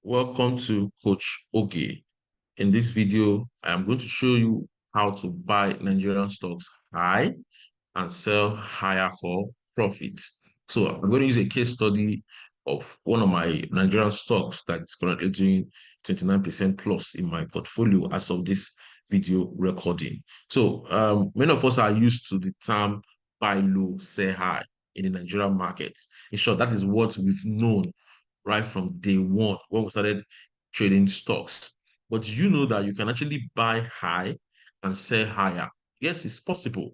Welcome to Coach Oge. In this video, I am going to show you how to buy Nigerian stocks high and sell higher for profit. So I'm going to use a case study of one of my Nigerian stocks that's currently doing 29% plus in my portfolio as of this video recording. So many of us are used to the term buy low, sell high in the Nigerian markets. In short, that is what we've known right from day one when we started trading stocks. But you know that you can actually buy high and sell higher? Yes, it's possible.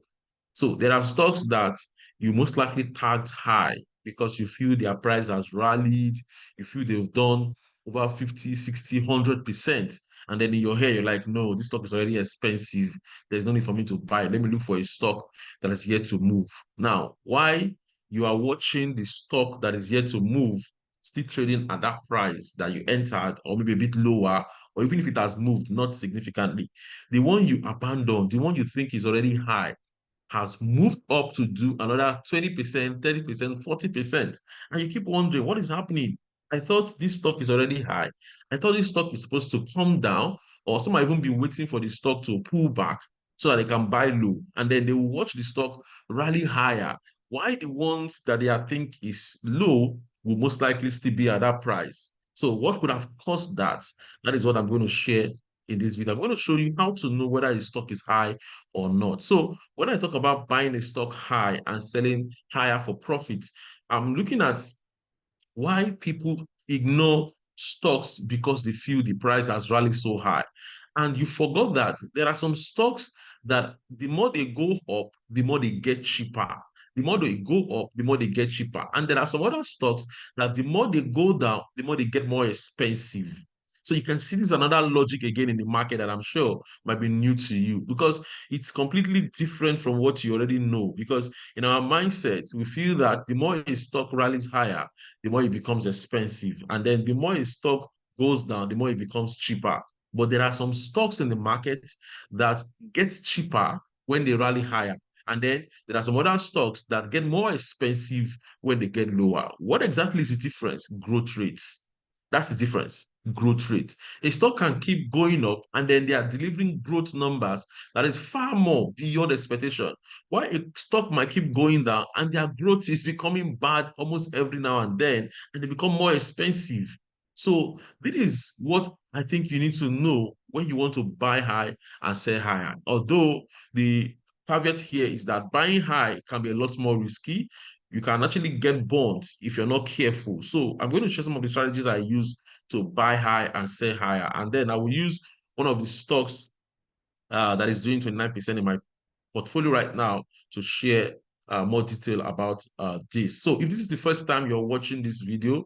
So there are stocks that you most likely tagged high because you feel their price has rallied, you feel they've done over 50, 60, 100%. And then in your head, you're like, no, this stock is already expensive. There's no need for me to buy. Let me look for a stock that is yet to move. Now, why you are watching the stock that is yet to move still trading at that price that you entered, or maybe a bit lower, or even if it has moved not significantly, the one you abandoned, the one you think is already high, has moved up to do another 20%, 30%, 40%. And you keep wondering, what is happening? I thought this stock is already high. I thought this stock is supposed to come down, or some might even be waiting for the stock to pull back so that they can buy low. And then they will watch the stock rally higher. Why the ones that they think is low will most likely still be at that price? So what could have caused that? That is what I'm going to share in this video. I'm going to show you how to know whether a stock is high or not. So when I talk about buying a stock high and selling higher for profit, I'm looking at why people ignore stocks because they feel the price has rallied so high. And you forgot that there are some stocks that the more they go up, the more they get cheaper. The more they go up, the more they get cheaper. And there are some other stocks that the more they go down, the more they get more expensive. So you can see this another logic again in the market that I'm sure might be new to you because it's completely different from what you already know. Because in our mindset, we feel that the more a stock rallies higher, the more it becomes expensive. And then the more a stock goes down, the more it becomes cheaper. But there are some stocks in the market that get cheaper when they rally higher. And then there are some other stocks that get more expensive when they get lower. What exactly is the difference? Growth rates. That's the difference. Growth rate. A stock can keep going up and then they are delivering growth numbers that is far more beyond expectation. Why a stock might keep going down and their growth is becoming bad almost every now and then, and they become more expensive. So this is what I think you need to know when you want to buy high and sell higher. Although the caveat here is that buying high can be a lot more risky. You can actually get burned if you're not careful. So I'm going to share some of the strategies I use to buy high and sell higher. And then I will use one of the stocks that is doing 29% in my portfolio right now to share more detail about this. So if this is the first time you're watching this video,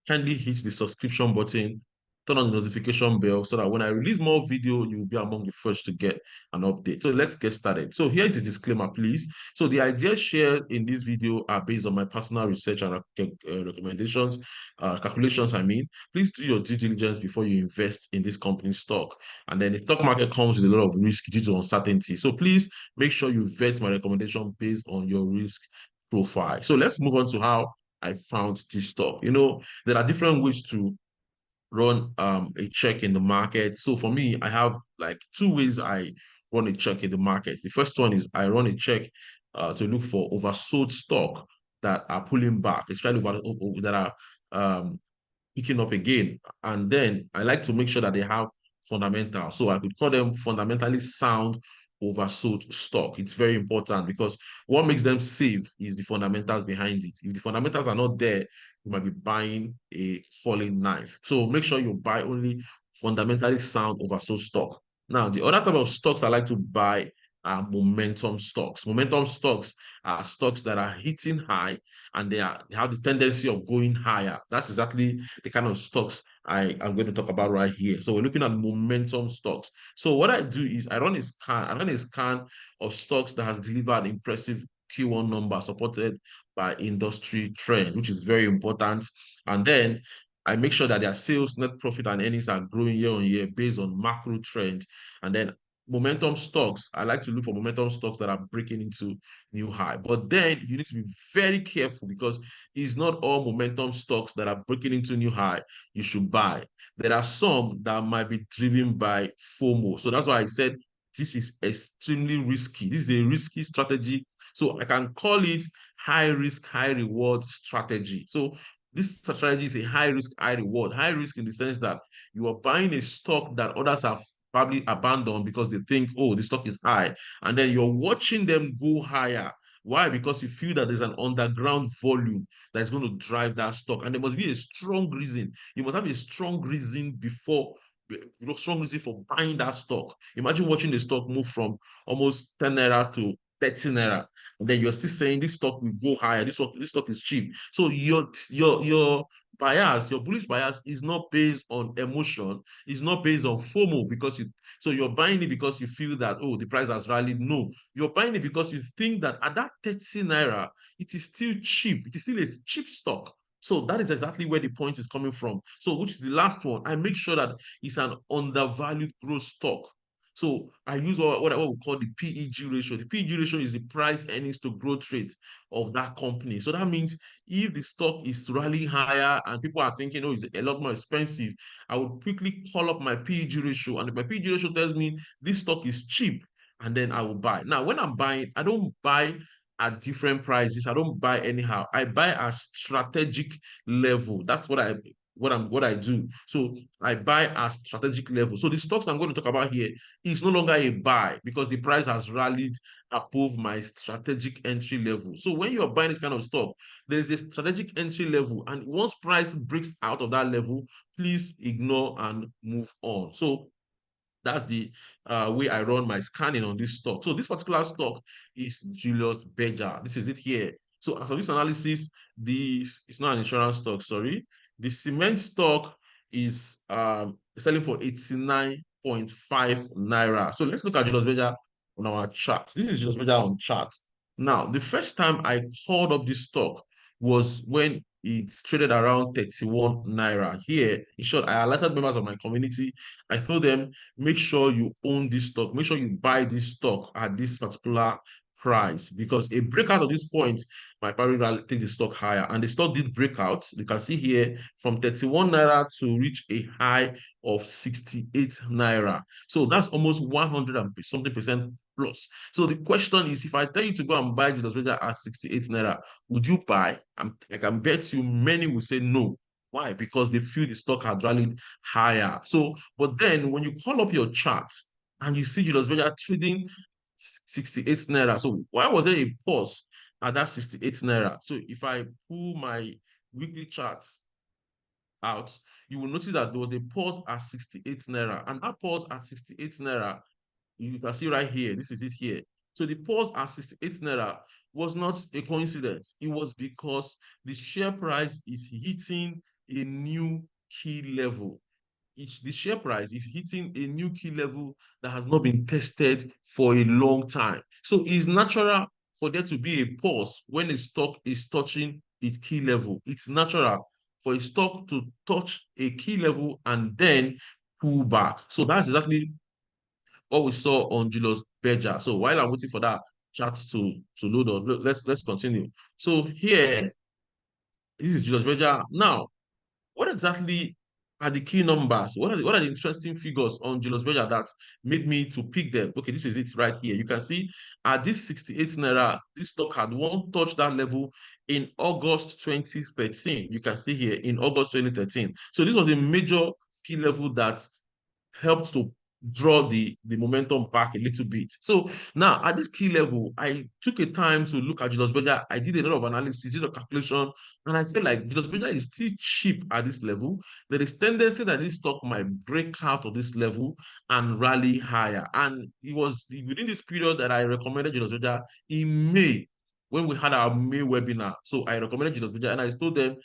kindly hit the subscription button, turn on the notification bell so that when I release more video, you will be among the first to get an update. So let's get started. So here is a disclaimer, please. So the ideas shared in this video are based on my personal research and recommendations, calculations, I mean. Please do your due diligence before you invest in this company's stock. And then the stock market comes with a lot of risk due to uncertainty. So please make sure you vet my recommendation based on your risk profile. So let's move on to how I found this stock. You know, there are different ways to run a check in the market. So for me, I have like two ways I run a check in the market. The first one is I run a check to look for oversold stock that are pulling back, especially that are picking up again. And then I like to make sure that they have fundamentals. So I could call them fundamentally sound oversold stock. It's very important because what makes them safe is the fundamentals behind it. If the fundamentals are not there, you might be buying a falling knife. So make sure you buy only fundamentally sound oversold stock. Now, the other type of stocks I like to buy are momentum stocks. Momentum stocks are stocks that are hitting high and they have the tendency of going higher. That's exactly the kind of stocks I am going to talk about right here. So we're looking at momentum stocks. So what I do is I run a scan. I run a scan of stocks that has delivered impressive Q1 numbers supported by industry trend, which is very important. And then I make sure that their sales, net profit, and earnings are growing year on year based on macro trend. And then momentum stocks, I like to look for momentum stocks that are breaking into new high. But then you need to be very careful because it's not all momentum stocks that are breaking into new high you should buy. There are some that might be driven by FOMO. So that's why I said this is extremely risky. This is a risky strategy. So I can call it high risk, high reward strategy. So this strategy is a high risk, high reward. High risk in the sense that you are buying a stock that others have probably abandoned because they think, oh, the stock is high. And then you're watching them go higher. Why? Because you feel that there's an underground volume that's going to drive that stock. And there must be a strong reason. You must have a strong reason before, strong reason for buying that stock. Imagine watching the stock move from almost 10 naira to 30 naira. And then you're still saying this stock will go higher. This stock is cheap. So your bias, your bullish bias is not based on emotion, it's not based on FOMO because you're buying it because you feel that, oh, the price has rallied. No, you're buying it because you think that at that 30 naira, it is still cheap. It is still a cheap stock. So that is exactly where the point is coming from. So, which is the last one? I make sure that it's an undervalued growth stock. So I use what we call the PEG ratio. The PEG ratio is the price earnings to growth rate of that company. So that means if the stock is rallying higher and people are thinking, oh, it's a lot more expensive, I would quickly call up my PEG ratio. And if my PEG ratio tells me this stock is cheap, and then I will buy. Now, when I'm buying, I don't buy at different prices. I don't buy anyhow. I buy at strategic level. That's what I do. So I buy at strategic level. So the stocks I'm going to talk about here is no longer a buy because the price has rallied above my strategic entry level. So when you're buying this kind of stock, there's a strategic entry level, and once price breaks out of that level, please ignore and move on. So that's the way I run my scanning on this stock. So this particular stock is Julius Berger. This is it here. So as of this analysis, this is not an insurance stock, sorry. The cement stock is selling for 89.5 naira. So let's look at Julius Berger on our chart. This is Julius Berger on chart. Now, the first time I called up this stock was when it's traded around 31 naira. Here, in short, I alerted members of my community. I told them, make sure you own this stock. Make sure you buy this stock at this particular price because a breakout of this point might probably take the stock higher. And the stock did break out. You can see here from 31 naira to reach a high of 68 naira. So that's almost 100 and something percent plus. So the question is, if I tell you to go and buy Julius Berger at 68 naira, would you buy? I can bet you many will say no. Why? Because they feel the stock had rallied higher. So, but then when you call up your chart and you see Julius Berger trading 68 naira, so why was there a pause at that 68 naira? So if I pull my weekly charts out, you will notice that there was a pause at 68 naira, and that pause at 68 naira, you can see right here, this is it here. So the pause at 68 naira was not a coincidence. It was because the share price is hitting a new key level. The share price is hitting a new key level that has not been tested for a long time. So it's natural for there to be a pause when a stock is touching its key level. It's natural for a stock to touch a key level and then pull back. So that's exactly what we saw on Julius Berger. So while I'm waiting for that chart to load on, let's continue. So here, this is Julius Berger. Now, what exactly are the key numbers? What are the interesting figures on Julius Berger that made me to pick them? Okay, this is it right here. You can see at this 68 naira, this stock had one touch that level in August 2013. You can see here in August 2013. So this was a major key level that helped to draw the momentum back a little bit. So now at this key level, I took a time to look at Julius Berger. I did a lot of analysis, did a calculation, and I feel like Julius Berger is still cheap at this level. There is tendency that this stock might break out of this level and rally higher. And it was within this period that I recommended Julius Berger in May when we had our May webinar. So I recommended Julius Berger and I told them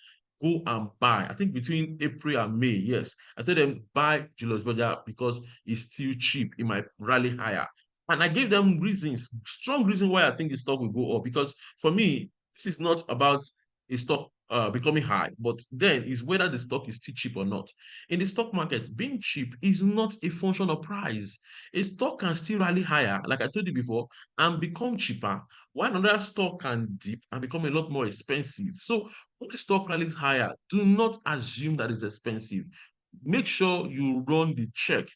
go and buy. I think between April and May, yes. I told them buy Julius Berger because it's still cheap. It might rally higher. And I gave them reasons, strong reason why I think the stock will go up. Because for me, this is not about a stock becoming high, but then is whether the stock is still cheap or not. In the stock market, being cheap is not a function of price. A stock can still rally higher, like I told you before, and become cheaper, while another stock can dip and become a lot more expensive. So when the stock rallies higher, do not assume that it's expensive. Make sure you run the check.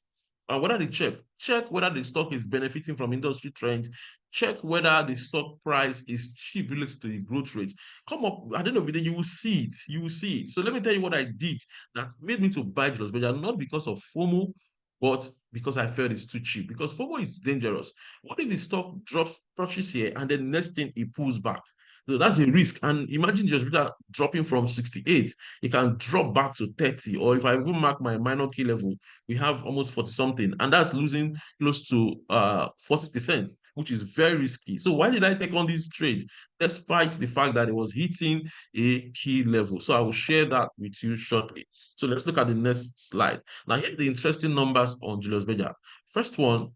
And whether the check whether the stock is benefiting from industry trends, check whether the stock price is cheap related to the growth rate. Come up at the end of the day, you will see it. You will see it. So let me tell you what I did that made me to buy Julius Berger, not because of FOMO, but because I felt it's too cheap. Because FOMO is dangerous. What if the stock drops, touches here, and then next thing it pulls back? So that's a risk. And imagine just dropping from 68, it can drop back to 30. Or if I even mark my minor key level, we have almost 40 something, and that's losing close to 40%, which is very risky. So why did I take on this trade despite the fact that it was hitting a key level? So I will share that with you shortly. So let's look at the next slide. Now, here are the interesting numbers on Julius Berger. First one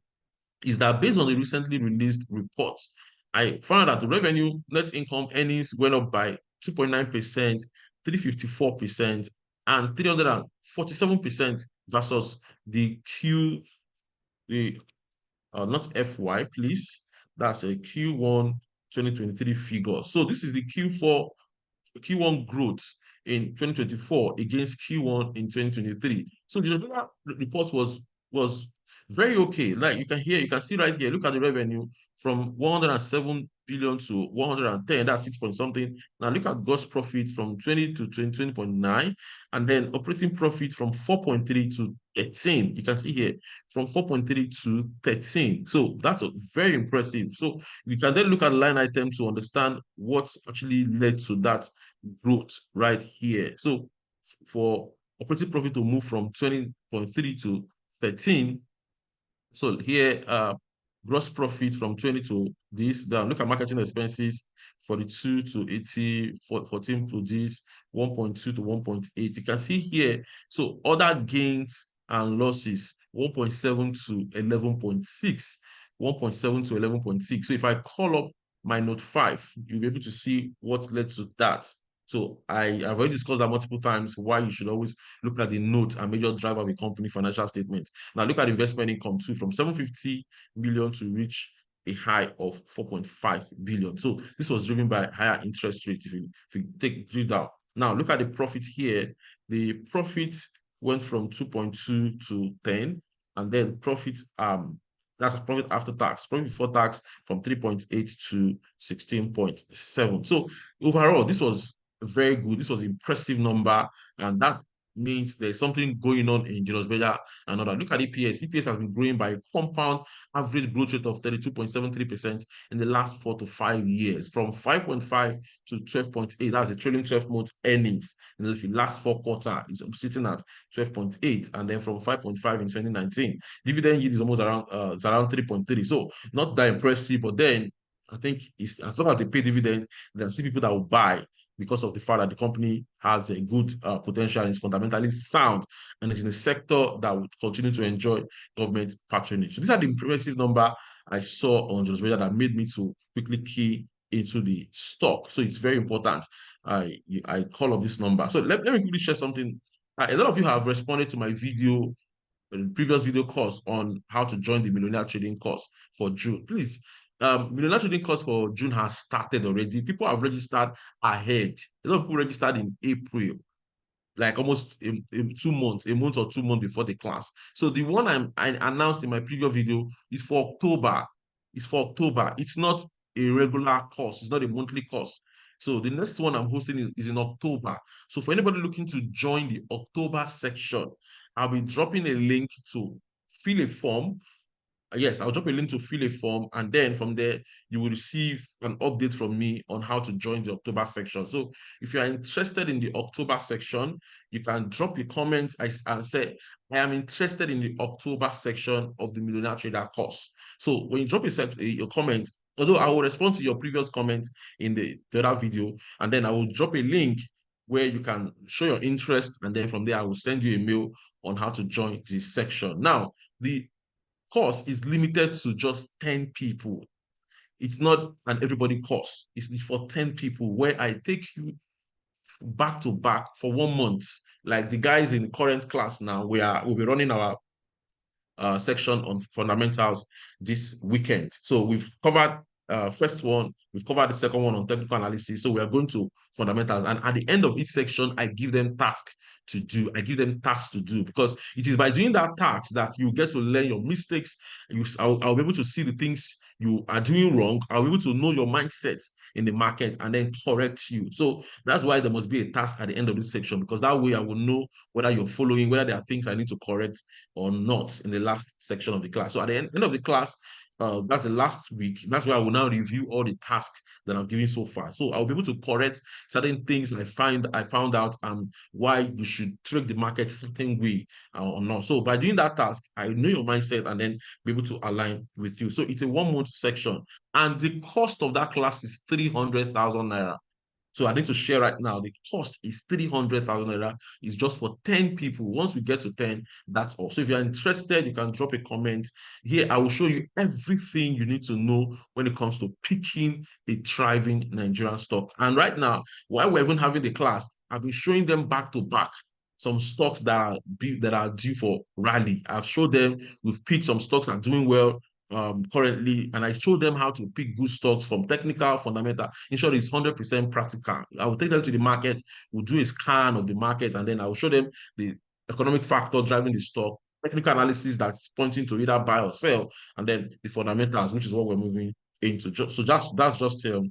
is that based on the recently released reports, I found that the revenue, net income earnings went up by 2.9%, 354%, and 347% versus the the not FY, please. That's a Q1 2023 figure. So this is the Q1 growth in 2024 against Q1 in 2023. So the report was very okay. Like you can see right here, look at the revenue from 107 billion to 110, that's 6 point something. Now look at gross profit from 20 to 20.9, and then operating profit from 4.3 to 13. You can see here from 4.3 to 13. So that's very impressive. So you can then look at line item to understand what actually led to that growth right here. So for operating profit to move from 20.3 to 13, so here, gross profit from 20 to this, down. Look at marketing expenses, 42 to 80, 14 to this, 1.2 to 1.8. You can see here, so other gains and losses, 1.7 to 11.6, 1.7 to 11.6. So if I call up my note 5, you'll be able to see what led to that. So I've already discussed that multiple times, why you should always look at the note and major driver of a company financial statement. Now look at investment income too, from 750 million to reach a high of 4.5 billion. So this was driven by higher interest rates. If you take drill down. Now look at the profit here. The profit went from 2.2 to 10, and then profit that's a profit after tax. Profit before tax from 3.8 to 16.7. So overall, this was very good. This was an impressive number, and that means there's something going on in Julius Berger and other. Look at EPS. EPS has been growing by a compound average growth rate of 32.73% in the last 4 to 5 years, from 5.5 to 12.8. That's a trailing 12-month earnings. And if the last 4 quarters is sitting at 12.8, and then from 5.5 in 2019, dividend yield is almost around it's around 3.3. So not that impressive, but then I think it's, as long as they pay dividend, there are still people that will buy because of the fact that the company has a good potential and is fundamentally sound, and it's in a sector that would continue to enjoy government patronage. So these are the impressive number I saw on Julius Berger that made me to quickly key into the stock. So it's very important. I call up this number. So let me quickly share something. A lot of you have responded to my video, previous video course on how to join the millionaire trading course for June. Please, millionaire trading course for June has started already. People have registered ahead. A lot of people registered in April, like almost in 2 months, a month or 2 months before the class. So the one I announced in my previous video is for October. It's for October. It's not a regular course. It's not a monthly course. So the next one I'm hosting is in October. So for anybody looking to join the October section, I'll be dropping a link to fill a form. Yes, I'll drop a link to fill a form, and then from there you will receive an update from me on how to join the October section. So if you are interested in the October section, you can drop a comment and say, I am interested in the October section of the Millionaire Trader course. So when you drop a comment, although I will respond to your previous comments in the other video, and then I will drop a link where you can show your interest, and then from there I will send you a mail on how to join this section. Now, the course is limited to just 10 people. It's not an everybody course. It's for 10 people, where I take you back to back for 1 month. Like the guys in the current class now, we'll be running our section on fundamentals this weekend. So we've covered first one, we've covered the second one on technical analysis. So we are going to fundamentals, and at the end of each section, I give them tasks to do. I give them tasks to do because it is by doing that task that you get to learn your mistakes. I'll be able to see the things you are doing wrong. I'll be able to know your mindset in the market and then correct you. So that's why there must be a task at the end of this section, because that way I will know whether you're following, whether there are things I need to correct or not in the last section of the class. So at the end of the class, that's the last week. That's where I will now review all the tasks that I've given so far. So I'll be able to correct certain things I found out and why you should trade the market certain way or not. So by doing that task, I know your mindset and then be able to align with you. So it's a 1 month section, and the cost of that class is 300,000 naira. So I need to share right now. The cost is 300,000 naira. It's just for 10 people. Once we get to 10, that's all. So if you're interested, you can drop a comment. Here, I will show you everything you need to know when it comes to picking a thriving Nigerian stock. And right now, while we're even having the class, I've been showing them back to back some stocks that are due for rally. I've showed them, we've picked some stocks that are doing well currently, and I showed them how to pick good stocks from technical, fundamental. In short, it's 100% practical. I will take them to the market, we'll do a scan of the market, and then I will show them the economic factor driving the stock, technical analysis that's pointing to either buy or sell, and then the fundamentals, which is what we're moving into. So that's just a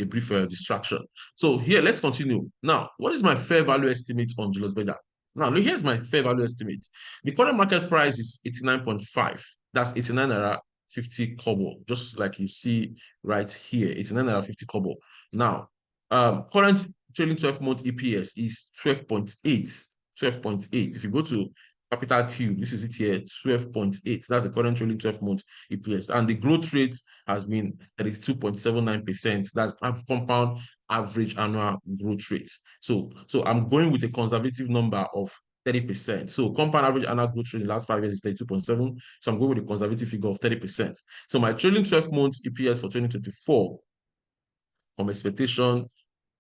brief distraction. So here, let's continue. Now, what is my fair value estimate on Julius Berger? Now, here's my fair value estimate. The current market price is 89.5. That's 89 naira 50 kobo, just like you see right here, 89 naira 50 kobo. Now, current trailing 12-month EPS is 12.8. 12.8. If you go to Capital Cube, this is it here, 12.8. That's the current trailing 12-month EPS. And the growth rate has been 32.79%. That's compound average annual growth rate. So I'm going with a conservative number of 30%. So compound average annual growth rate in the last 5 years is 32.7. So I'm going with a conservative figure of 30%. So my trailing 12-month EPS for 2024 from expectation,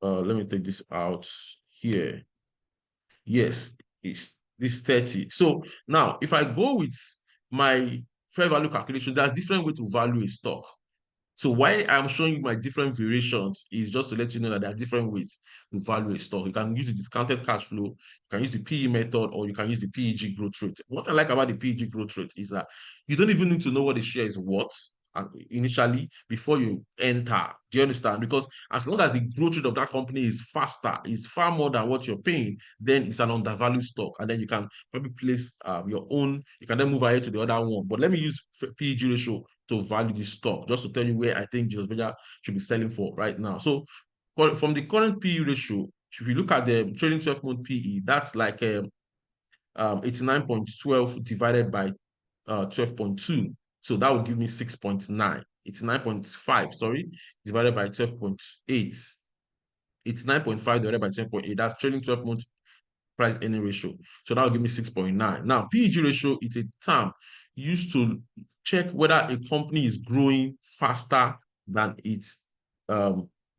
let me take this out here. Yes, it's this 30. So now if I go with my fair value calculation, there's different way to value a stock. So why I'm showing you my different variations is just to let you know that there are different ways to value a stock. You can use the discounted cash flow, you can use the PE method, or you can use the PEG growth rate. What I like about the PEG growth rate is that you don't even need to know what the share is worth initially before you enter. Do you understand? Because as long as the growth rate of that company is faster, is far more than what you're paying, then it's an undervalued stock. And then you can probably place your own, you can then move ahead to the other one. But let me use PEG ratio to value the stock, just to tell you where I think Julius Berger should be selling for right now. So from the current PE ratio, if you look at the trailing 12-month PE, that's like 89.12 divided by 12.2. So that will give me 6.9. It's 9.5, sorry, divided by 12.8. It's 9.5 divided by 12.8. That's trailing 12-month price earning ratio. So that will give me 6.9. Now, PEG ratio is a term used to check whether a company is growing faster than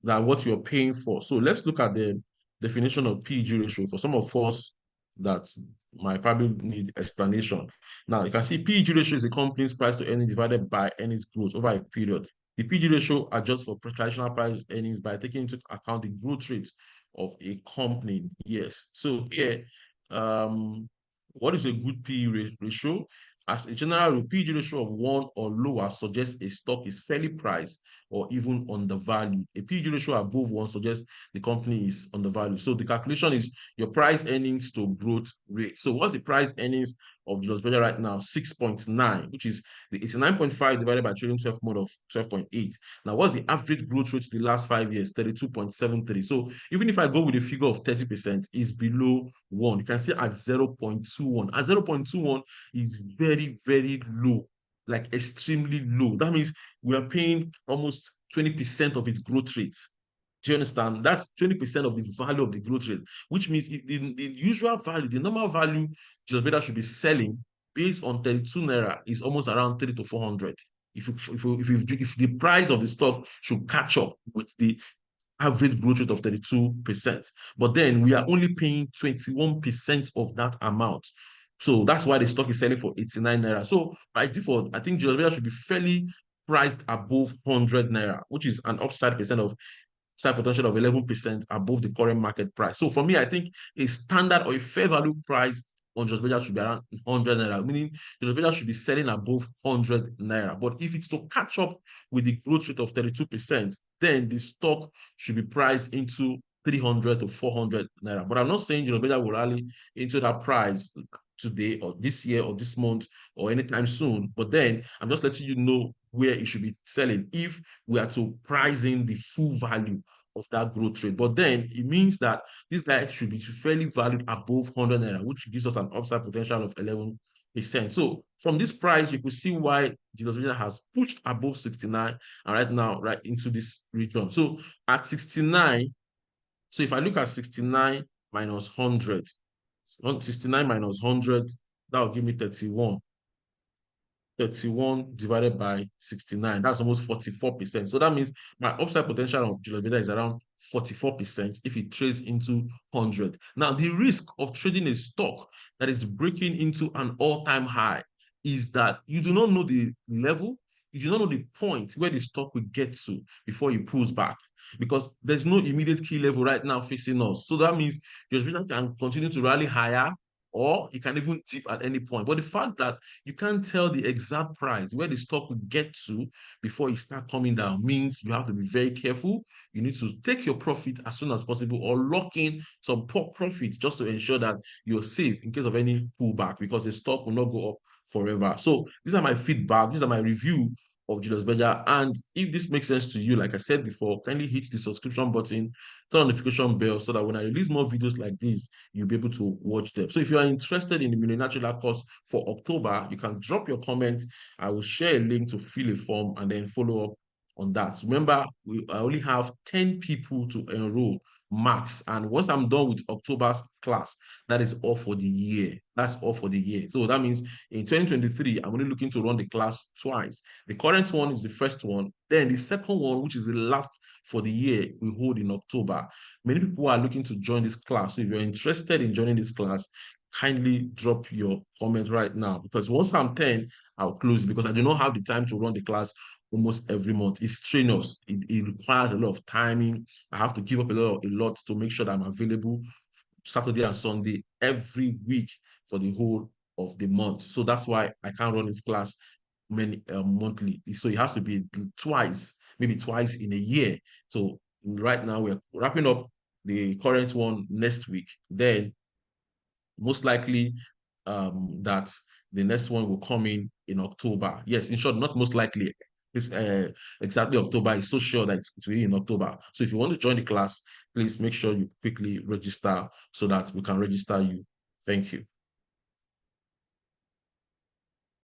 than what you're paying for. So let's look at the definition of PEG ratio for some of us that might probably need explanation. Now, you can see PEG ratio is a company's price to earnings divided by earnings growth over a period. The PEG ratio adjusts for traditional price earnings by taking into account the growth rate of a company. Yes. So here, what is a good PE ratio? As a general rule, PEG ratio of 1 or lower suggests a stock is fairly priced or even undervalued. A PEG ratio above 1 suggests the company is undervalued. So the calculation is your price earnings to growth rate. So what's the price earnings of Julius Berger right now? 6.9, which is the 89.5 divided by trailing 12 month of 12.8. Now, what's the average growth rate the last 5 years? 32.73. So even if I go with a figure of 30%, it's below 1. You can see at 0.21. At 0.21 is very, very low, like extremely low. That means we are paying almost 20% of its growth rate. Do you understand? That's 20% of the value of the growth rate, which means the usual value, the normal value Julius Berger should be selling based on 32 naira is almost around 3 to 400. If the price of the stock should catch up with the average growth rate of 32%. But then we are only paying 21% of that amount. So that's why the stock is selling for 89 naira. So by default, I think Julius Berger should be fairly priced above 100 naira, which is an upside percent of side potential of 11% above the current market price. So for me, I think a standard or a fair value price on Julius Berger should be around 100 naira, meaning Julius Berger should be selling above 100 naira. But if it's to catch up with the growth rate of 32%, then the stock should be priced into 300 to 400 naira. But I'm not saying Julius Berger will rally into that price today or this year or this month or anytime soon. But then I'm just letting you know where it should be selling if we are to price in the full value of that growth rate. But then it means that this guy should be fairly valued above 100 naira, which gives us an upside potential of 11%. So from this price, you could see why Julius Berger has pushed above 69 and right now right into this region. So at 69, so if I look at 69 minus 100, 69 minus 100, that will give me 31. 31 divided by 69. That's almost 44%. So that means my upside potential of Julius Berger is around 44% if it trades into 100. Now, the risk of trading a stock that is breaking into an all-time high is that you do not know the level, you do not know the point where the stock will get to before it pulls back. Because there's no immediate key level right now facing us. So that means Julius Berger can continue to rally higher or it can even dip at any point. But the fact that you can't tell the exact price where the stock will get to before it start coming down means you have to be very careful. You need to take your profit as soon as possible or lock in some profit just to ensure that you're safe in case of any pullback because the stock will not go up forever. So these are my feedback. These are my review of Julius Berger. And if this makes sense to you, like I said before, kindly hit the subscription button, turn on the notification bell so that when I release more videos like this, you'll be able to watch them. So if you are interested in the Millionaire Trader course for October, you can drop your comment. I will share a link to fill a form and then follow up on that. Remember, I only have 10 people to enroll max. And once I'm done with October's class, that is all for the year. That's all for the year. So that means in 2023, I'm only looking to run the class twice. The current one is the first one. Then the second one, which is the last for the year, we hold in October. Many people are looking to join this class. So if you're interested in joining this class, kindly drop your comment right now because once I'm 10, I'll close because I do not have the time to run the class almost every month. It's strenuous. It requires a lot of timing. I have to give up a lot to make sure that I'm available Saturday and Sunday every week for the whole of the month. So that's why I can't run this class monthly. So it has to be twice, maybe twice in a year. So right now we're wrapping up the current one next week. Then most likely that the next one will come in October. Yes, in short, not most likely. It's exactly October. It's so sure that it will be in October. So if you want to join the class, please make sure you quickly register so that we can register you. Thank you.